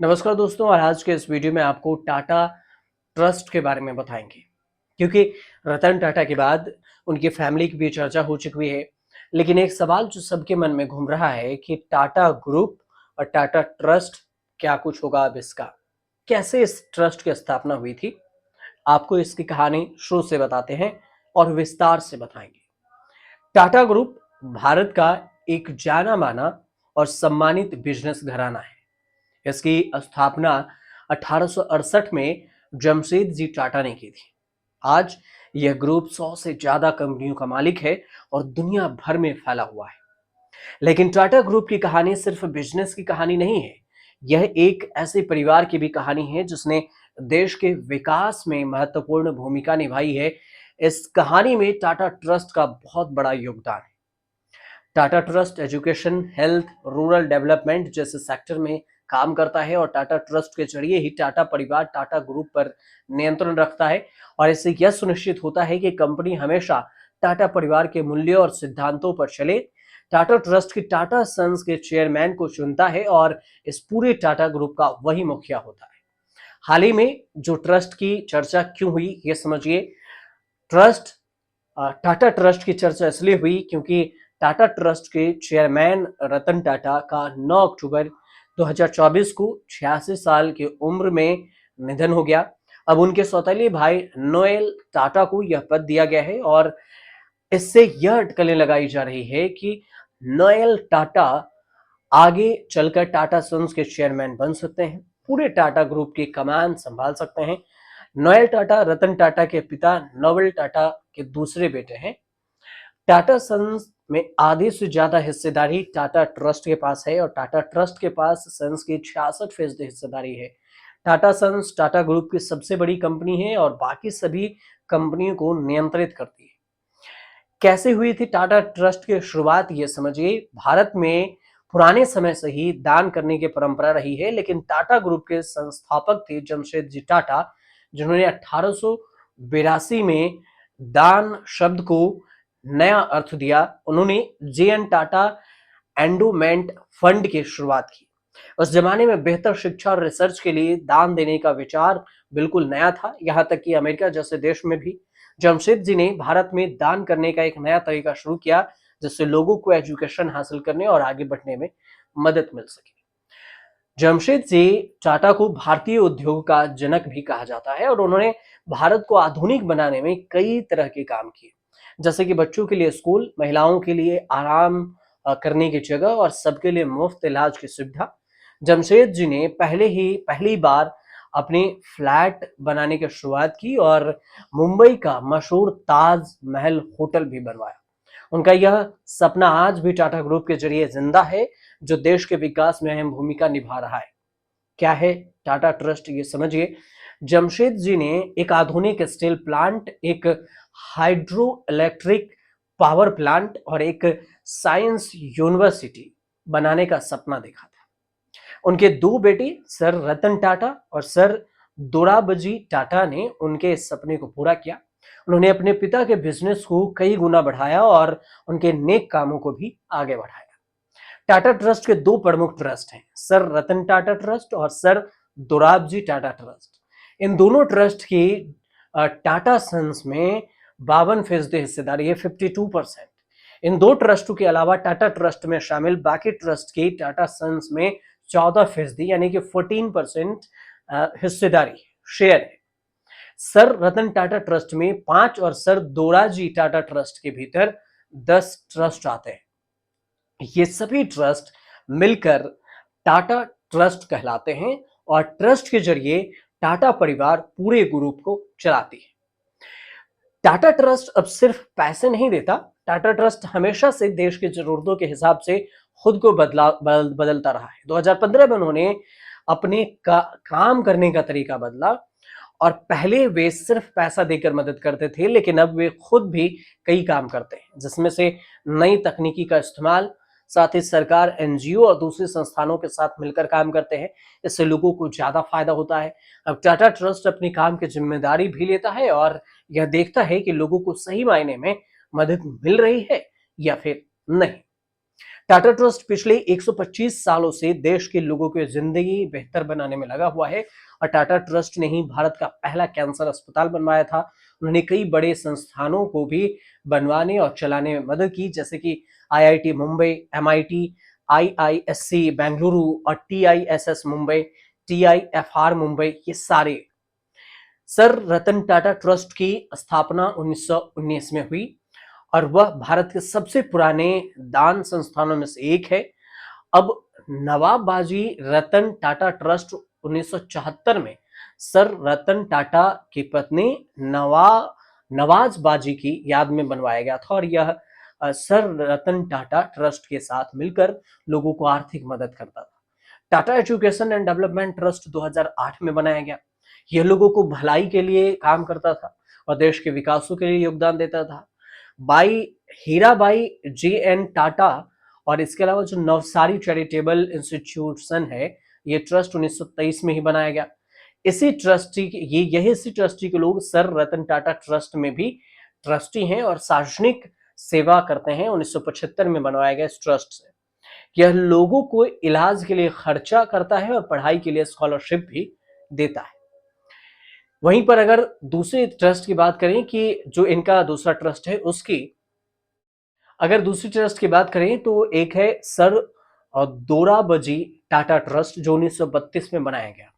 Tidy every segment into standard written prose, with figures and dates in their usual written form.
नमस्कार दोस्तों, और आज के इस वीडियो में आपको टाटा ट्रस्ट के बारे में बताएंगे। क्योंकि रतन टाटा के बाद उनकी फैमिली की भी चर्चा हो चुकी है, लेकिन एक सवाल जो सबके मन में घूम रहा है कि टाटा ग्रुप और टाटा ट्रस्ट क्या कुछ होगा अब इसका, कैसे इस ट्रस्ट की स्थापना हुई थी। आपको इसकी कहानी शुरू से बताते हैं और विस्तार से बताएंगे। टाटा ग्रुप भारत का एक जाना माना और सम्मानित बिजनेस घराना है। इसकी स्थापना 1868 में जमशेद जी टाटा ने की थी। आज यह ग्रुप 100 से ज्यादा कंपनियों का मालिक है और दुनिया भर में फैला हुआ है। लेकिन टाटा ग्रुप की कहानी सिर्फ बिजनेस की कहानी नहीं है। यह एक ऐसे परिवार की भी कहानी है जिसने देश के विकास में महत्वपूर्ण भूमिका निभाई है। इस कहानी में टाटा ट्रस्ट का बहुत बड़ा योगदान है। Tata trust education, health, rural development जैसे सेक्टर में काम करता है और टाटा ट्रस्ट के जरिए ही टाटा परिवार टाटा ग्रुप पर नियंत्रण रखता है और इससे यह सुनिश्चित होता है कि कंपनी हमेशा टाटा परिवार के मूल्यों और सिद्धांतों पर चले। टाटा ट्रस्ट की टाटा सन्स के चेयरमैन को चुनता है और इस पूरे टाटा ग्रुप का वही मुखिया होता है। हाल ही में जो ट्रस्ट की चर्चा क्यों हुई ये समझिए। ट्रस्ट टाटा ट्रस्ट की चर्चा इसलिए हुई क्योंकि टाटा ट्रस्ट के चेयरमैन रतन टाटा का 9 अक्टूबर 2024 को 86 साल की उम्र में निधन हो गया। अब उनके सौतेले भाई नोएल टाटा को यह पद दिया गया है और इससे यह अटकलें लगाई जा रही है कि नोएल टाटा आगे चलकर टाटा सन्स के चेयरमैन बन सकते हैं, पूरे टाटा ग्रुप की कमान संभाल सकते हैं। नोएल टाटा रतन टाटा के पिता नोवेल टाटा के दूसरे बेटे हैं। टाटा सन्स में आधे से ज्यादा हिस्सेदारी टाटा ट्रस्ट के पास है और टाटा ट्रस्ट के पास सन्स की 66% हिस्सेदारी है। टाटा सन्स टाटा ग्रुप की सबसे बड़ी कंपनी है और बाकी सभी कंपनियों को नियंत्रित करती है। कैसे हुई थी टाटा ट्रस्ट की शुरुआत ये समझिए। भारत में पुराने समय से ही दान करने की परंपरा रही है, लेकिन टाटा ग्रुप के संस्थापक थे जमशेद जी टाटा, जिन्होंने 1882 में दान शब्द को नया अर्थ दिया। उन्होंने जे.एन. टाटा एंडोमेंट फंड की शुरुआत की। उस जमाने में बेहतर शिक्षा और रिसर्च के लिए दान देने का विचार बिल्कुल नया था। यहां तक कि अमेरिका जैसे देश में भी जमशेद जी ने भारत में दान करने का एक नया तरीका शुरू किया, जिससे लोगों को एजुकेशन हासिल करने और आगे बढ़ने में मदद मिल सके। जमशेद जी टाटा को भारतीय उद्योग का जनक भी कहा जाता है और उन्होंने भारत को आधुनिक बनाने में कई तरह के काम किए, जैसे कि बच्चों के लिए स्कूल, महिलाओं के लिए आराम करने की जगह और सबके लिए मुफ्त इलाज की सुविधा। जमशेद जी ने पहली बार अपने फ्लैट बनाने की शुरुआत की और मुंबई का मशहूर ताज महल होटल भी बनवाया। उनका यह सपना आज भी टाटा ग्रुप के जरिए जिंदा है, जो देश के विकास में अहम भूमिका निभा रहा है। क्या है टाटा ट्रस्ट ये समझिए। जमशेद जी ने एक आधुनिक स्टील प्लांट, एक हाइड्रो इलेक्ट्रिक पावर प्लांट और एक साइंस यूनिवर्सिटी बनाने का सपना देखा था। उनके दो बेटे सर रतन टाटा और सर दोराबजी टाटा ने उनके इस सपने को पूरा किया। उन्होंने अपने पिता के बिजनेस को कई गुना बढ़ाया और उनके नेक कामों को भी आगे बढ़ाया। टाटा ट्रस्ट के दो प्रमुख ट्रस्ट हैं, सर रतन टाटा ट्रस्ट और सर दोराबजी टाटा ट्रस्ट। इन दोनों ट्रस्ट की टाटा सन्स में 52% हिस्सेदारी है, 52%। इन दो ट्रस्टों के अलावा टाटा ट्रस्ट में शामिल बाकी ट्रस्ट की टाटा सन्स में 14% यानी कि 14% हिस्सेदारी शेयर है। सर रतन टाटा ट्रस्ट में 5 और सर दोराबजी टाटा ट्रस्ट के भीतर 10 ट्रस्ट आते हैं। ये सभी ट्रस्ट मिलकर टाटा ट्रस्ट कहलाते हैं और ट्रस्ट के जरिए टाटा परिवार पूरे ग्रुप को चलाती है। टाटा ट्रस्ट अब सिर्फ पैसे नहीं देता। टाटा ट्रस्ट हमेशा से देश की जरूरतों के हिसाब से खुद को बदलता रहा है। 2015 में उन्होंने अपने काम करने का तरीका बदला और पहले वे सिर्फ पैसा देकर मदद करते थे, लेकिन अब वे खुद भी कई काम करते हैं, जिसमें से नई तकनीकी का इस्तेमाल, साथ ही सरकार, एनजीओ और दूसरे संस्थानों के साथ मिलकर काम करते हैं। इससे लोगों को ज्यादा फायदा होता है। अब टाटा ट्रस्ट अपने काम की जिम्मेदारी भी लेता है और यह देखता है कि लोगों को सही मायने में मदद मिल रही है या फिर नहीं। टाटा ट्रस्ट पिछले 125 सालों से देश के लोगों की जिंदगी बेहतर बनाने में लगा हुआ है और टाटा ट्रस्ट ने ही भारत का पहला कैंसर अस्पताल बनवाया था। उन्होंने कई बड़े संस्थानों को भी बनवाने और चलाने में मदद की, जैसे कि IIT Mumbai, MIT, IISc Bengaluru और टीआईएसएस मुंबई, टीआईएफआर मुंबई, ये सारे। सर रतन टाटा ट्रस्ट की स्थापना 1919 में हुई और वह भारत के सबसे पुराने दान संस्थानों में से एक है। अब नवाब बाजी रतन टाटा ट्रस्ट 1974 में सर रतन टाटा की पत्नी नवाज बाजी की याद में बनवाया गया था और यह सर रतन टाटा ट्रस्ट के साथ मिलकर लोगों को आर्थिक मदद करता था। Tata education and development trust 2008 में बनाया गया। यह लोगों को भलाई के लिए काम करता था और देश के विकासों के लिए योगदान देता था। बाई हीराबाई जे एन टाटा और इसके अलावा जो नवसारी चैरिटेबल इंस्टीट्यूशन है, ये ट्रस्ट 1923 में ही बनाया गया। इसी ट्रस्टी ये यही इसी ट्रस्टी के लोग सर रतन टाटा ट्रस्ट में भी ट्रस्टी हैं और सार्वजनिक सेवा करते हैं। 1975 में बनवाया गया इस ट्रस्ट से। यह लोगों को इलाज के लिए खर्चा करता है और पढ़ाई के लिए स्कॉलरशिप भी देता है। वहीं पर अगर दूसरे ट्रस्ट की बात करें कि जो इनका दूसरा ट्रस्ट है उसकी अगर दूसरी ट्रस्ट की बात करें तो एक है सर दोराबजी टाटा ट्रस्ट जो 1932 में बनाया गया।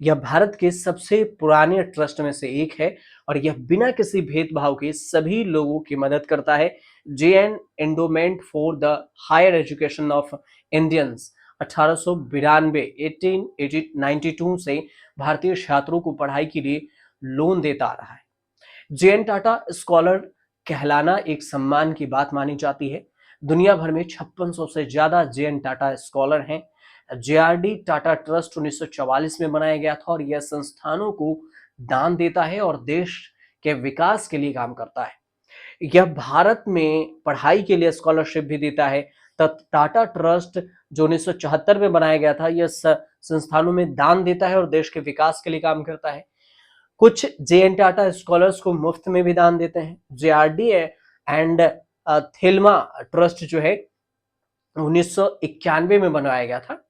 यह भारत के सबसे पुराने ट्रस्ट में से एक है और यह बिना किसी भेदभाव के सभी लोगों की मदद करता है। J N. Endowment for the higher education of Indians 1892 1892 से भारतीय छात्रों को पढ़ाई के लिए लोन देता आ रहा है। जे.एन. टाटा स्कॉलर कहलाना एक सम्मान की बात मानी जाती है। दुनिया भर में 5600 से ज्यादा जे.एन. टाटा स्कॉलर हैं। जेआरडी टाटा ट्रस्ट 1944 में बनाया गया था और यह संस्थानों को दान देता है और देश के विकास के लिए काम करता है। यह भारत में पढ़ाई के लिए स्कॉलरशिप भी देता है। टाटा ट्रस्ट जो 1974 में बनाया गया था, यह संस्थानों में दान देता है और देश के विकास के लिए काम करता है। कुछ जे.एन. टाटा स्कॉलर्स को मुफ्त में भी दान देते हैं। जेआरडी एंड थिल्मा ट्रस्ट जो है 1991 में बनवाया गया था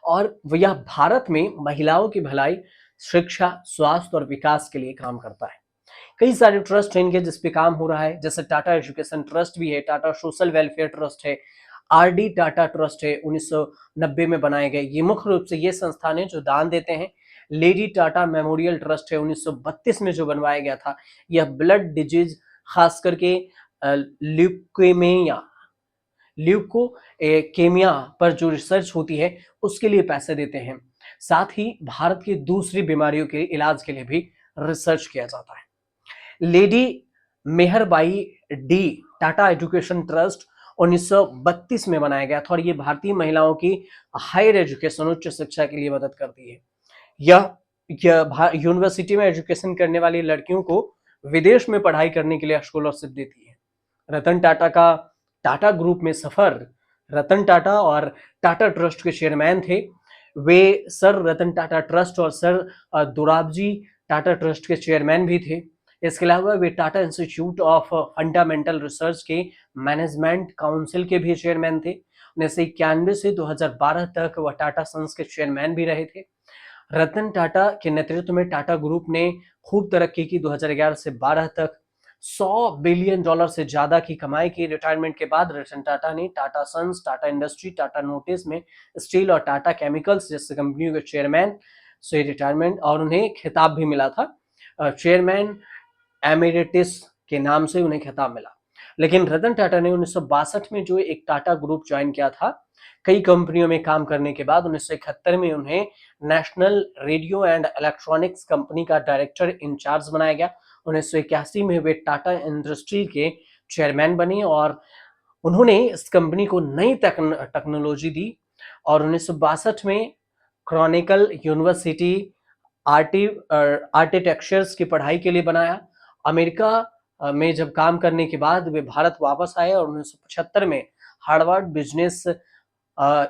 और यह भारत में महिलाओं की भलाई, शिक्षा, स्वास्थ्य और विकास के लिए काम करता है। कई सारे ट्रस्ट हैं इनके जिस पे काम हो रहा है, जैसे टाटा एजुकेशन ट्रस्ट भी है, टाटा सोशल वेलफेयर ट्रस्ट है, आरडी टाटा ट्रस्ट है 1990 में बनाए गए। ये मुख्य रूप से ये संस्थान है जो दान देते हैं। लेडी टाटा मेमोरियल ट्रस्ट है 1932 में जो बनवाया गया था। यह ब्लड डिजीज खास करके ल्यूकोकेमिया पर जो रिसर्च होती है उसके लिए पैसे देते हैं। साथ ही भारत की दूसरी बीमारियों के इलाज के लिए भी रिसर्च किया जाता है। Lady Meherbai D Tata education trust 1932 में बनाया गया था और ये भारतीय महिलाओं की हायर एजुकेशन, उच्च शिक्षा के लिए मदद करती है। यह यूनिवर्सिटी में एजुकेशन करने वाली लड़कियों को विदेश में पढ़ाई करने के लिए स्कॉलरशिप देती है। रतन टाटा का टाटा ग्रुप में सफर रतन टाटा और टाटा ट्रस्ट के चेयरमैन थे। वे सर रतन टाटा ट्रस्ट और सर दोराबजी टाटा ट्रस्ट के चेयरमैन भी थे। इसके अलावा वे Tata institute of fundamental research के मैनेजमेंट काउंसिल के भी चेयरमैन थे। 1991 से 2012 तक वह टाटा सन्स के चेयरमैन भी रहे थे। रतन टाटा के नेतृत्व में टाटा ग्रुप ने खूब तरक्की की। 2011 से 12 तक $100 बिलियन से ज्यादा की कमाई की। रिटायरमेंट के बाद रतन टाटा ने टाटा सन्स, टाटा इंडस्ट्री, टाटा नोटिस में स्टील और टाटा केमिकल्स जैसे कंपनियों के चेयरमैन से रिटायरमेंट और उन्हें खिताब भी मिला था। चेयरमैन एमिरेटिस के नाम से उन्हें खिताब मिला। लेकिन रतन टाटा ने 1962 में जो एक टाटा ग्रुप ज्वाइन किया था, कई कंपनियों में काम करने के बाद 1971 में उन्हें national radio and electronics company का डायरेक्टर इंचार्ज बनाया गया। 1981 में वे टाटा इंडस्ट्री के चेयरमैन बने और उन्होंने इस कंपनी को नई टेक्नोलॉजी दी और 1962 में क्रॉनिकल यूनिवर्सिटी आर्किटेक्चर्स की पढ़ाई के लिए बनाया। अमेरिका में जब काम करने के बाद वे भारत वापस आए और 1975 में हार्वर्ड बिजनेस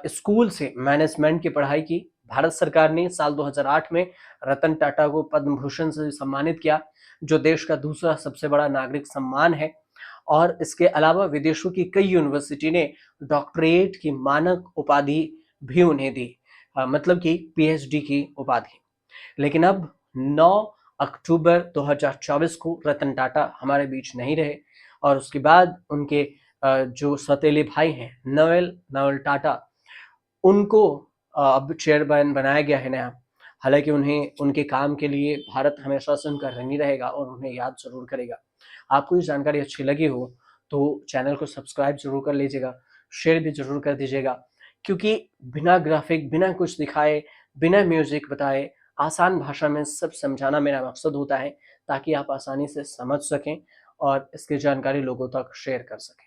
स्कूल से मैनेजमेंट की पढ़ाई की। भारत सरकार ने साल 2008 में रतन टाटा को पद्म भूषण से सम्मानित किया, जो देश का दूसरा सबसे बड़ा नागरिक सम्मान है। और इसके अलावा विदेशों की कई यूनिवर्सिटी ने डॉक्टरेट की मानक उपाधि भी उन्हें दी, मतलब कि पीएचडी की उपाधि। लेकिन अब 9 अक्टूबर 2024 को रतन टाटा हमारे बीच नहीं रहे और उसके बाद उनके जो सौतेले भाई हैं नोएल नोएल टाटा, उनको अब चेयरमैन बनाया गया है नया। हालाँकि उन्हें उनके काम के लिए भारत हमेशा से उनका ऋणी रहेगा और उन्हें याद ज़रूर करेगा। आपको ये जानकारी अच्छी लगी हो तो चैनल को सब्सक्राइब ज़रूर कर लीजिएगा, शेयर भी ज़रूर कर दीजिएगा, क्योंकि बिना ग्राफ़िक, बिना कुछ दिखाए, बिना म्यूज़िक बताए, आसान भाषा में सब समझाना मेरा मकसद होता है, ताकि आप आसानी से समझ सकें और इसकी जानकारी लोगों तक शेयर कर सकें।